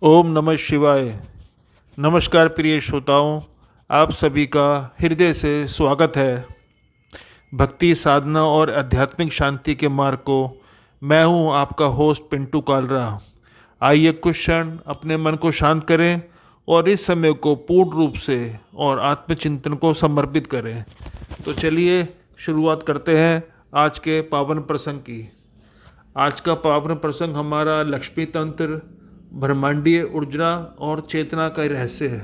ओम नमः शिवाय। नमस्कार प्रिय श्रोताओं, आप सभी का हृदय से स्वागत है भक्ति साधना और आध्यात्मिक शांति के मार्ग को। मैं हूं आपका होस्ट पिंटू कालरा। आइए कुछ क्षण अपने मन को शांत करें और इस समय को पूर्ण रूप से और आत्मचिंतन को समर्पित करें। तो चलिए शुरुआत करते हैं आज के पावन प्रसंग की। आज का पावन प्रसंग हमारा लक्ष्मी तंत्र, ब्रह्मांडीय ऊर्जा और चेतना का रहस्य है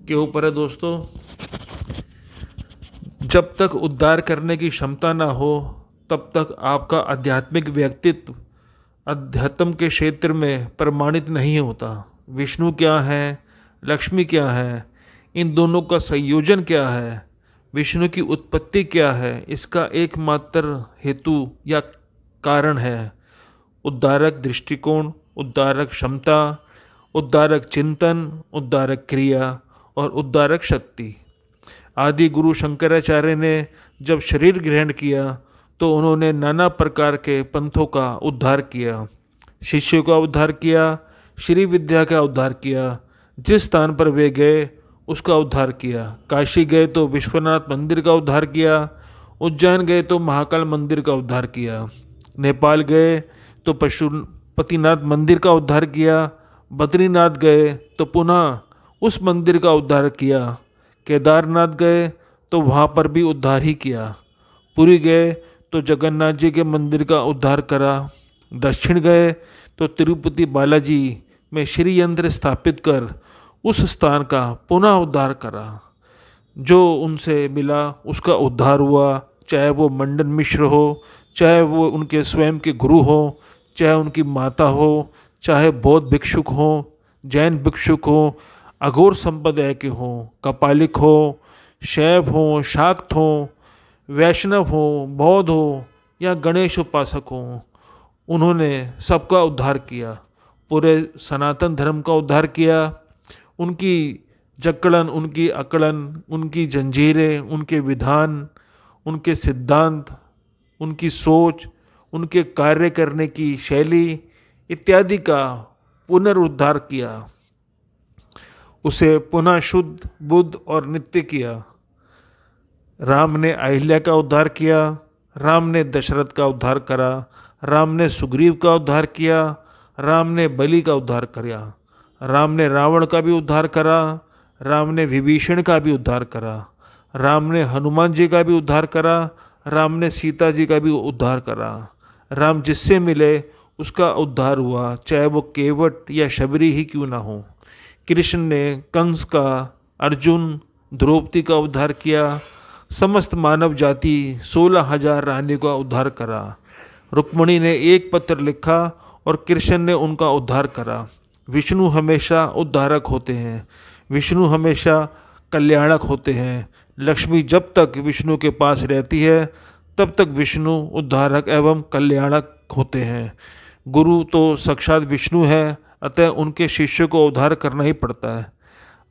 के ऊपर है दोस्तों। जब तक उद्धार करने की क्षमता ना हो तब तक आपका आध्यात्मिक व्यक्तित्व अध्यात्म के क्षेत्र में प्रमाणित नहीं होता। विष्णु क्या है, लक्ष्मी क्या है, इन दोनों का संयोजन क्या है, विष्णु की उत्पत्ति क्या है, इसका एकमात्र हेतु या कारण है उद्धारक दृष्टिकोण, उद्धारक क्षमता, उद्धारक चिंतन, उद्धारक क्रिया और उद्धारक शक्ति। आदि गुरु शंकराचार्य ने जब शरीर ग्रहण किया तो उन्होंने नाना प्रकार के पंथों का उद्धार किया। शिष्यों का उद्धार किया, श्री विद्या का उद्धार किया, जिस स्थान पर वे गए उसका उद्धार किया। काशी गए तो विश्वनाथ मंदिर का उद्धार किया, उज्जैन गए तो महाकाल मंदिर का उद्धार किया, नेपाल गए तो पशुपतिनाथ मंदिर का उद्धार किया, बद्रीनाथ गए तो पुनः उस मंदिर का उद्धार किया, केदारनाथ गए तो वहाँ पर भी उद्धार ही किया, पुरी गए तो जगन्नाथ जी के मंदिर का उद्धार करा, दक्षिण गए तो तिरुपति बालाजी में श्री यंत्र स्थापित कर उस स्थान का पुनः उद्धार करा। जो उनसे मिला उसका उद्धार हुआ, चाहे वो मंडन मिश्र हो, चाहे वो उनके स्वयं के गुरु हो, चाहे उनकी माता हो, चाहे बौद्ध भिक्षुक हो, जैन भिक्षुक हो, अघोर संप्रदाय के हों, कपालिक हो, शैव हो, शाक्त हो, वैष्णव हो, बौद्ध हो या गणेश उपासक हो, उन्होंने सबका उद्धार किया। पूरे सनातन धर्म का उद्धार किया। उनकी जकड़न, उनकी अकड़न, उनकी जंजीरें, उनके विधान, उनके सिद्धांत, उनकी सोच, उनके कार्य करने की शैली इत्यादि का पुनरुद्धार किया, उसे पुनः शुद्ध, बुद्ध और नित्य किया। राम ने अहिल्या का उद्धार किया, राम ने दशरथ का उद्धार करा, राम ने सुग्रीव का उद्धार किया, राम ने बलि का उद्धार किया, राम ने रावण का भी उद्धार करा, राम ने विभीषण का भी उद्धार करा, राम ने हनुमान जी का भी उद्धार करा, राम ने सीता जी का भी उद्धार करा। राम जिससे मिले उसका उद्धार हुआ, चाहे वो केवट या शबरी ही क्यों ना हो। कृष्ण ने कंस का, अर्जुन, द्रौपदी का उद्धार किया, समस्त मानव जाति 16,000 रानी का उद्धार करा। रुक्मणी ने एक पत्र लिखा और कृष्ण ने उनका उद्धार करा। विष्णु हमेशा उद्धारक होते हैं, विष्णु हमेशा कल्याणक होते हैं। लक्ष्मी जब तक विष्णु के पास रहती है तब तक विष्णु उद्धारक एवं कल्याणक होते हैं। गुरु तो साक्षात विष्णु है, अतः उनके शिष्य को उद्धार करना ही पड़ता है।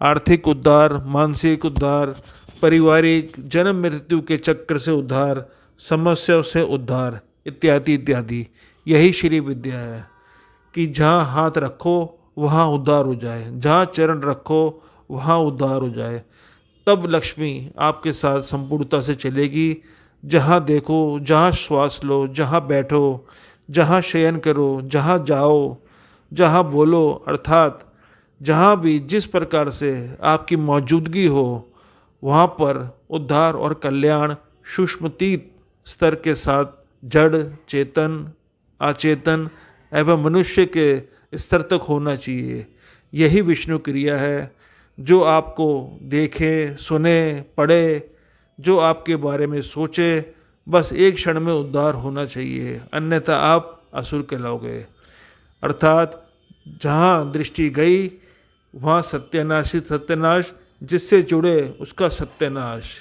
आर्थिक उद्धार, मानसिक उद्धार, पारिवारिक, जन्म मृत्यु के चक्र से उद्धार, समस्याओं से उद्धार इत्यादि इत्यादि। यही श्री विद्या है कि जहाँ हाथ रखो वहाँ उद्धार हो जाए, जहाँ चरण रखो वहाँ उद्धार हो जाए। तब लक्ष्मी आपके साथ संपूर्णता से चलेगी। जहाँ देखो, जहाँ श्वास लो, जहाँ बैठो, जहाँ शयन करो, जहाँ जाओ, जहाँ बोलो, अर्थात जहाँ भी जिस प्रकार से आपकी मौजूदगी हो वहाँ पर उद्धार और कल्याण सूक्ष्मतीत स्तर के साथ जड़, चेतन, अचेतन एवं मनुष्य के स्तर तक होना चाहिए। यही विष्णु क्रिया है। जो आपको देखे, सुने, पढ़े, जो आपके बारे में सोचे, बस एक क्षण में उद्धार होना चाहिए, अन्यथा आप असुर कहलाओगे। अर्थात जहाँ दृष्टि गई वहाँ सत्यानाशित सत्यानाश, जिससे जुड़े उसका सत्यानाश।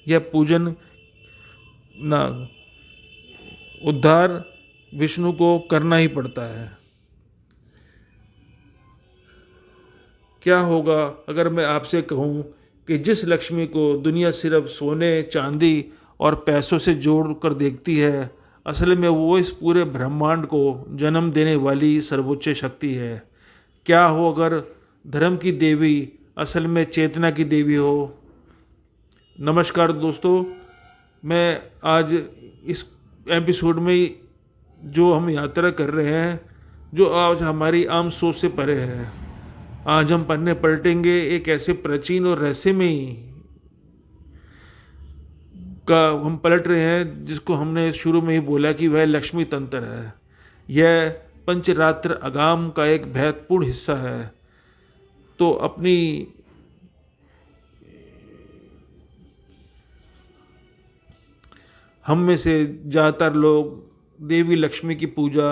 यह पूजन ना उद्धार विष्णु को करना ही पड़ता है। क्या होगा अगर मैं आपसे कहूँ कि जिस लक्ष्मी को दुनिया सिर्फ सोने, चांदी और पैसों से जोड़ कर देखती है, असल में वो इस पूरे ब्रह्मांड को जन्म देने वाली सर्वोच्च शक्ति है। क्या हो अगर धर्म की देवी असल में चेतना की देवी हो। नमस्कार दोस्तों, मैं आज इस एपिसोड में जो हम यात्रा कर रहे हैं, जो आज हमारी आम सोच से परे है। आज हम पन्ने पलटेंगे एक ऐसे प्राचीन और रहस्यमयी का हम पलट रहे हैं जिसको हमने शुरू में ही बोला कि वह लक्ष्मी तंत्र है। यह पंचरात्र आगम का एक महत्वपूर्ण हिस्सा है। तो अपनी हम में से ज़्यादातर लोग देवी लक्ष्मी की पूजा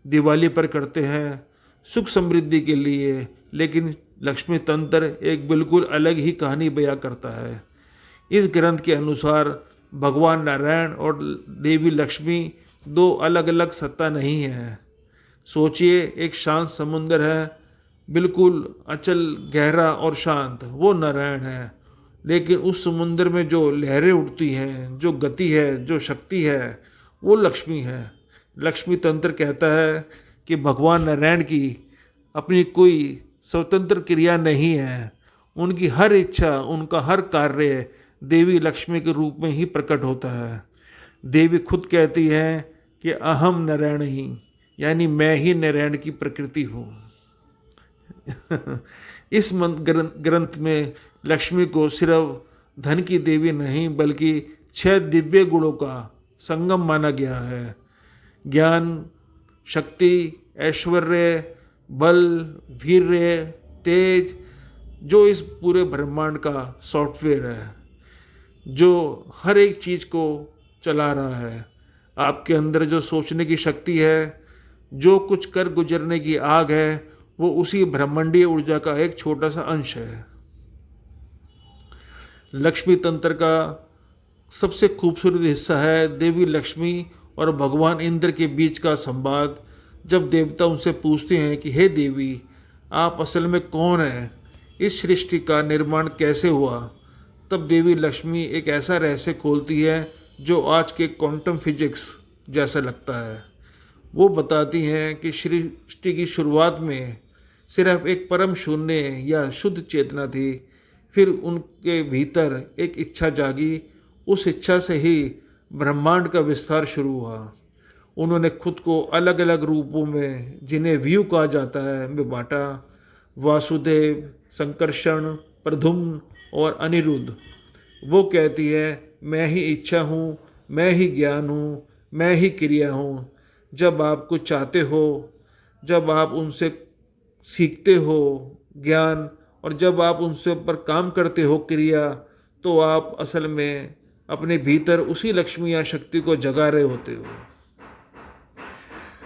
दिवाली पर करते हैं सुख समृद्धि के लिए, लेकिन लक्ष्मी तंत्र एक बिल्कुल अलग ही कहानी बयां करता है। इस ग्रंथ के अनुसार भगवान नारायण और देवी लक्ष्मी दो अलग अलग सत्ता नहीं है। सोचिए, एक शांत समुंदर है, बिल्कुल अचल, गहरा और शांत, वो नारायण है। लेकिन उस समुंदर में जो लहरें उठती हैं, जो गति है, जो शक्ति है, वो लक्ष्मी है। लक्ष्मी तंत्र कहता है कि भगवान नारायण की अपनी कोई स्वतंत्र क्रिया नहीं है। उनकी हर इच्छा, उनका हर कार्य देवी लक्ष्मी के रूप में ही प्रकट होता है। देवी खुद कहती है कि अहम नारायण ही, यानी मैं ही नारायण की प्रकृति हूँ। इस ग्रंथ में लक्ष्मी को सिर्फ धन की देवी नहीं बल्कि 6 दिव्य गुणों का संगम माना गया है। ज्ञान, शक्ति, ऐश्वर्य, बल, वीर्य, तेज, जो इस पूरे ब्रह्मांड का सॉफ्टवेयर है, जो हर एक चीज़ को चला रहा है। आपके अंदर जो सोचने की शक्ति है, जो कुछ कर गुजरने की आग है, वो उसी ब्रह्मांडीय ऊर्जा का एक छोटा सा अंश है। लक्ष्मी तंत्र का सबसे खूबसूरत हिस्सा है देवी लक्ष्मी और भगवान इंद्र के बीच का संवाद। जब देवता उनसे पूछते हैं कि हे देवी, आप असल में कौन हैं, इस सृष्टि का निर्माण कैसे हुआ, तब देवी लक्ष्मी एक ऐसा रहस्य खोलती है जो आज के क्वांटम फिजिक्स जैसा लगता है। वो बताती हैं कि सृष्टि की शुरुआत में सिर्फ एक परम शून्य या शुद्ध चेतना थी। फिर उनके भीतर एक इच्छा जागी। उस इच्छा से ही ब्रह्मांड का विस्तार शुरू हुआ। उन्होंने खुद को अलग अलग रूपों में, जिन्हें व्यू कहा जाता है, में बांटा। वासुदेव, संकर्षण, प्रद्युम्न और अनिरुद्ध। वो कहती है, मैं ही इच्छा हूँ, मैं ही ज्ञान हूँ, मैं ही क्रिया हूँ। जब आप कुछ चाहते हो, जब आप उनसे सीखते हो ज्ञान, और जब आप उनसे ऊपर काम करते हो क्रिया, तो आप असल में अपने भीतर उसी लक्ष्मी या शक्ति को जगा रहे होते हो।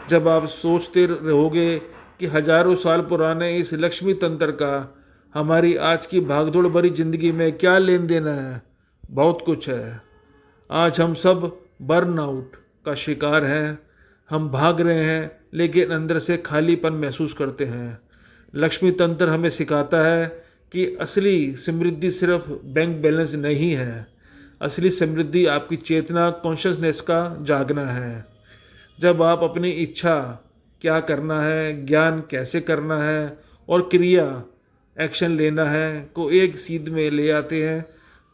जब आप सोचते रहोगे कि हजारों साल पुराने इस लक्ष्मी तंत्र का हमारी आज की भागदौड़ भरी जिंदगी में क्या लेन देन है, बहुत कुछ है। आज हम सब बर्नआउट का शिकार हैं। हम भाग रहे हैं लेकिन अंदर से खालीपन महसूस करते हैं। लक्ष्मी तंत्र हमें सिखाता है कि असली समृद्धि सिर्फ बैंक बैलेंस नहीं है। असली समृद्धि आपकी चेतना, कॉन्शियसनेस का जागना है। जब आप अपनी इच्छा, क्या करना है, ज्ञान कैसे करना है और क्रिया, एक्शन लेना है, को एक सीध में ले आते हैं,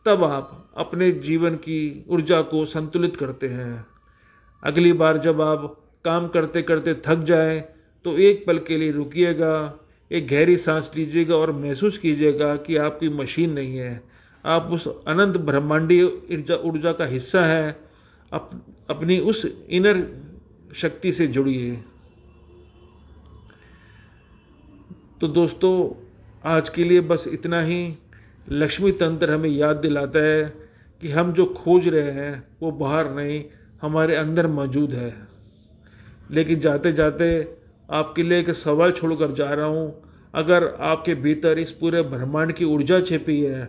तब आप अपने जीवन की ऊर्जा को संतुलित करते हैं। अगली बार जब आप काम करते करते थक जाएं, तो एक पल के लिए रुकिएगा, एक गहरी सांस लीजिएगा और महसूस कीजिएगा कि आपकी मशीन नहीं है, आप उस अनंत ब्रह्मांडीय ऊर्जा का हिस्सा हैं। अपनी उस इनर शक्ति से जुड़िए। तो दोस्तों, आज के लिए बस इतना ही। लक्ष्मी तंत्र हमें याद दिलाता है कि हम जो खोज रहे हैं वो बाहर नहीं, हमारे अंदर मौजूद है। लेकिन जाते जाते आपके लिए एक सवाल छोड़कर जा रहा हूँ। अगर आपके भीतर इस पूरे ब्रह्मांड की ऊर्जा छिपी है,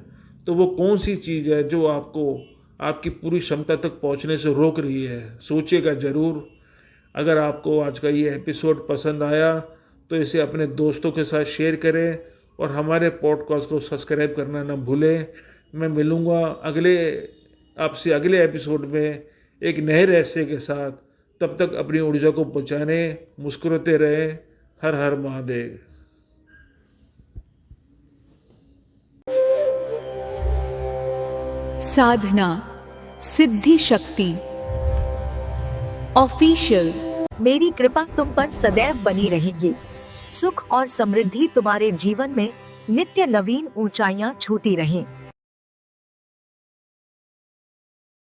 तो वो कौन सी चीज़ है जो आपको आपकी पूरी क्षमता तक पहुँचने से रोक रही है? सोचिएगा ज़रूर। अगर आपको आज का ये एपिसोड पसंद आया तो इसे अपने दोस्तों के साथ शेयर करें और हमारे पॉडकास्ट को सब्सक्राइब करना ना भूलें। मैं मिलूँगा आपसे अगले एपिसोड में एक नए रहस्य के साथ। तब तक अपनी ऊर्जा को पहुँचाने मुस्कुराते रहें। हर हर महादेव। साधना सिद्धि शक्ति ऑफिशियल। मेरी कृपा तुम पर सदैव बनी रहेगी। सुख और समृद्धि तुम्हारे जीवन में नित्य नवीन ऊंचाइयां छूती रहें।